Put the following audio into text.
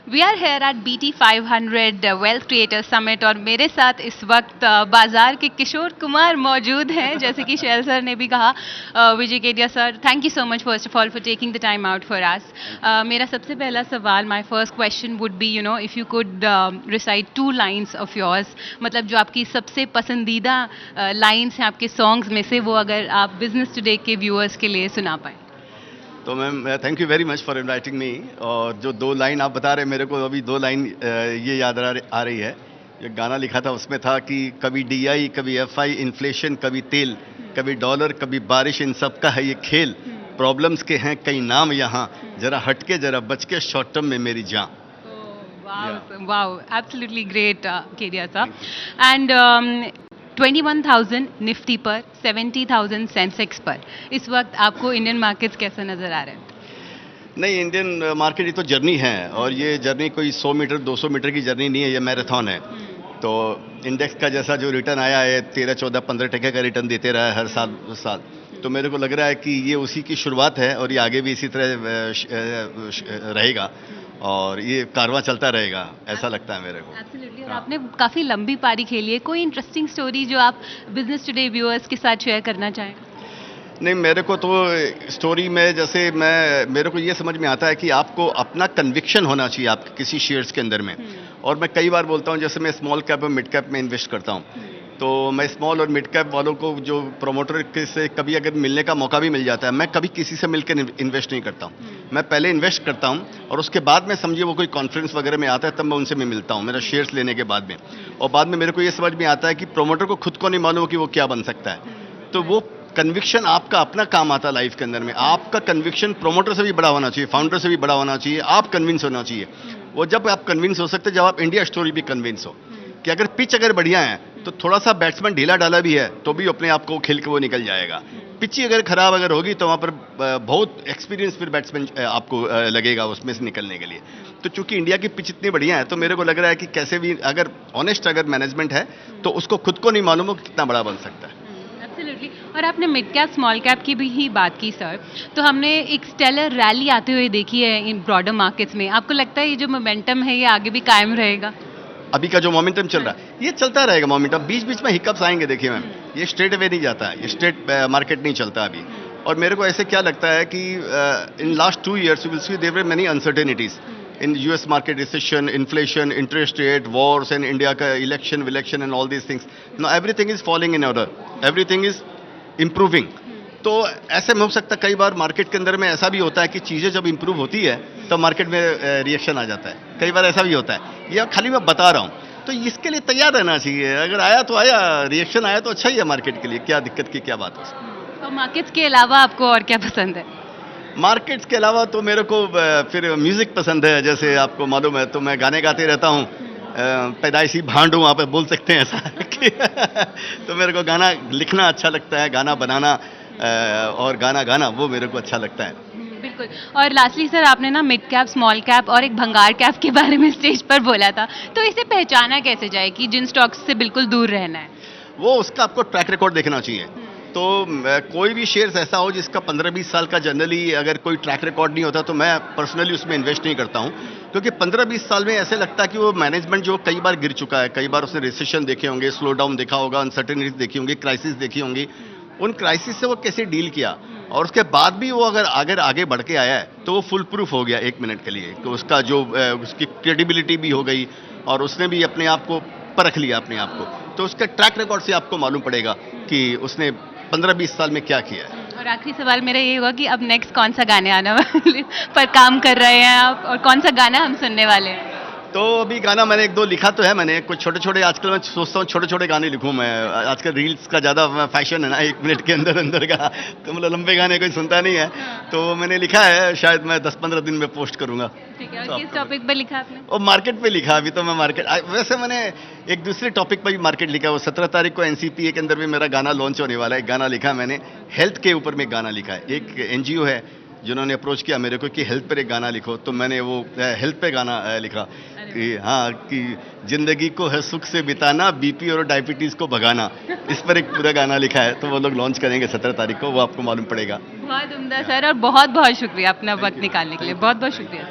We are here at BT 500 wealth creator summit और मेरे साथ इस वक्त बाजार के किशोर कुमार मौजूद हैं, जैसे कि शैल सर ने भी कहा। Vijay Kedia sir, thank you so much first of all for taking the time out for us. मेरा सबसे पहला सवाल, my first question would be, you know, if you could recite 2 lines of yours, मतलब जो आपकी सबसे पसंदीदा लाइन्स हैं आपके सॉन्ग्स में से, वो अगर आप बिजनेस टुडे के व्यूअर्स के लिए सुना पाएँ। तो ma'am, thank you very much for inviting me. और जो 2 लाइन आप बता रहे हैं, मेरे को अभी 2 लाइन ये याद आ रही है। जो गाना लिखा था उसमें था कि कभी DI, कभी FI, इन्फ्लेशन, कभी तेल, कभी डॉलर, कभी बारिश, इन सब का है ये खेल। प्रॉब्लम्स के हैं कई नाम यहाँ, जरा हटके जरा बच के, शॉर्ट टर्म में मेरी जान। Wow, absolutely great, Kedia sir. And 21,000 Nifty पर, 70,000 सेंसेक्स पर, इस वक्त आपको इंडियन मार्केट्स कैसे नजर आ रहे हैं? नहीं, इंडियन मार्केट ये तो जर्नी है, और ये जर्नी कोई 100 मीटर 200 मीटर की जर्नी नहीं है, ये मैराथन है। तो इंडेक्स का जैसा जो रिटर्न आया है 13, 14, 15% का रिटर्न देते रहा है हर साल। तो मेरे को लग रहा है कि ये उसी की शुरुआत है, और ये आगे भी इसी तरह रहेगा, और ये कारवां चलता रहेगा, ऐसा लगता है मेरे को। एब्सोल्युटली। और आपने काफ़ी लंबी पारी खेली है, कोई इंटरेस्टिंग स्टोरी जो आप बिजनेस टुडे व्यूअर्स के साथ शेयर करना चाहें? नहीं, मेरे को तो स्टोरी में जैसे मेरे को ये समझ में आता है कि आपको अपना कन्विक्शन होना चाहिए आपके किसी शेयर्स के अंदर में। और मैं कई बार बोलता हूँ, जैसे मैं स्मॉल कैप और मिड कैप में इन्वेस्ट करता हूँ, तो मैं स्मॉल और मिड कैप वालों को, जो प्रोमोटर से कभी अगर मिलने का मौका भी मिल जाता है, मैं कभी किसी से मिलकर इन्वेस्ट नहीं करता हूँ। मैं पहले इन्वेस्ट करता हूँ, और उसके बाद में समझिए वो कोई कॉन्फ्रेंस वगैरह में आता है, तब मैं उनसे मिलता हूँ, मेरा शेयर्स लेने के बाद में। और बाद में मेरे को ये समझ में आता है कि प्रोमोटर को खुद को नहीं मालूम कि वो क्या बन सकता है। तो वो कन्विक्शन आपका अपना काम आता है लाइफ के अंदर में। आपका कन्विक्शन प्रोमोटर से भी बड़ा होना चाहिए, फाउंडर से भी बड़ा होना चाहिए। आप कन्विंस होना चाहिए। वो जब आप कन्विंस हो सकते हैं, जब आप इंडिया स्टोरी भी कन्विंस हो कि अगर पिच अगर बढ़िया है, तो थोड़ा सा बैट्समैन ढीला डाला भी है तो भी अपने आप को खेल के वो निकल जाएगा। पिच अगर खराब अगर होगी, तो वहाँ पर बहुत एक्सपीरियंस फिर बैट्समैन आपको लगेगा उसमें से निकलने के लिए। तो चूंकि इंडिया की पिच इतनी बढ़िया है, तो मेरे को लग रहा है कि कैसे भी अगर ऑनेस्ट अगर मैनेजमेंट है, तो उसको खुद को नहीं मालूम हो कितना बड़ा बन सकता है। एब्सोल्युटली। और आपने मिड कैप स्मॉल कैप की भी ही बात की सर, तो हमने एक स्टेलर रैली आते हुए देखी है इन ब्रॉडर मार्केट्स में। आपको लगता है ये जो मोमेंटम है ये आगे भी कायम रहेगा? अभी का जो मोमेंटम चल रहा है, ये चलता रहेगा मोमेंटम। बीच बीच में हिकअप्स आएंगे, देखिए मैम, ये स्ट्रेट अवे नहीं जाता है, ये स्ट्रेट मार्केट नहीं चलता अभी। और मेरे को ऐसे क्या लगता है कि in last 2 years you will see there were many uncertainties in US market, recession, inflation, interest rate, wars, and India का election and all these things. Now everything is falling in order, everything is improving. तो ऐसे में हो सकता है, कई बार market के अंदर में ऐसा भी होता है कि चीज़ें जब इम्प्रूव होती है, तो मार्केट में रिएक्शन आ जाता है। कई बार ऐसा भी होता है, यह खाली मैं बता रहा हूँ। तो इसके लिए तैयार रहना चाहिए। अगर आया तो आया, रिएक्शन आया तो अच्छा ही है मार्केट के लिए, क्या दिक्कत की क्या बात है। तो मार्केट्स के अलावा आपको और क्या पसंद है? मार्केट्स के अलावा तो मेरे को फिर म्यूज़िक पसंद है। जैसे आपको मालूम है, तो मैं गाने गाते रहता हूँ। पैदाइशी भांड हूँ, आप बोल सकते हैं ऐसा कि तो मेरे को गाना लिखना अच्छा लगता है, गाना बनाना और गाना गाना, वो मेरे को अच्छा लगता है। बिल्कुल। और लास्टली सर, आपने ना मिड कैप, स्मॉल कैप और एक भंगार कैप के बारे में स्टेज पर बोला था, तो इसे पहचाना कैसे जाए कि जिन स्टॉक्स से बिल्कुल दूर रहना है? वो उसका आपको ट्रैक रिकॉर्ड देखना चाहिए। तो कोई भी शेयर्स ऐसा हो जिसका 15-20 साल का जनरली अगर कोई ट्रैक रिकॉर्ड नहीं होता, तो मैं पर्सनली उसमें इन्वेस्ट नहीं करता हूं। क्योंकि 15-20 साल में ऐसे लगता है कि वो मैनेजमेंट जो कई बार गिर चुका है, कई बार उसने रिसेशन देखे होंगे, स्लो डाउन देखा होगा, अनसर्टेनिटीज देखी होंगी, क्राइसिस देखी होंगी। उन क्राइसिस से वो कैसे डील किया, और उसके बाद भी वो अगर आगे बढ़ के आया है, तो वो फुल प्रूफ हो गया 1 मिनट के लिए। तो उसका जो उसकी क्रेडिबिलिटी भी हो गई, और उसने भी अपने आप को परख लिया अपने आप को। तो उसके ट्रैक रिकॉर्ड से आपको मालूम पड़ेगा कि उसने 15-20 साल में क्या किया है। और आखिरी सवाल मेरा ये होगा कि अब नेक्स्ट कौन सा गाने आने वाले पर काम कर रहे हैं आप, और कौन सा गाना हम सुनने वाले हैं? तो अभी गाना मैंने 1-2 लिखा तो है मैंने, कुछ छोटे-छोटे। आजकल मैं सोचता हूँ छोटे-छोटे गाने लिखूँ मैं। आजकल रील्स का ज़्यादा फैशन है ना, 1 मिनट के अंदर का, तो मतलब लंबे गाने कोई सुनता नहीं है। तो मैंने लिखा है, शायद मैं 10-15 दिन में पोस्ट करूँगा। ठीक है। और किस टॉपिक पे लिखा आपने? और मार्केट पे लिखा। अभी तो मैं वैसे मैंने एक दूसरे टॉपिक पर भी मार्केट लिखा। वो 17 तारीख को NCPA के अंदर भी मेरा गाना लॉन्च होने वाला है। एक गाना लिखा मैंने, हेल्थ के ऊपर में गाना लिखा है। एक NGO है जिन्होंने अप्रोच किया मेरे को कि हेल्थ पर एक गाना लिखो, तो मैंने वो हेल्थ पे गाना लिखा कि हाँ, कि जिंदगी को है सुख से बिताना, BP और डायबिटीज़ को भगाना। इस पर एक पूरा गाना लिखा है। तो वो लोग लॉन्च करेंगे 17 तारीख को, वो आपको मालूम पड़ेगा। बहुत उम्दा सर, और बहुत बहुत शुक्रिया अपना वक्त निकालने के लिए। बहुत बहुत शुक्रिया।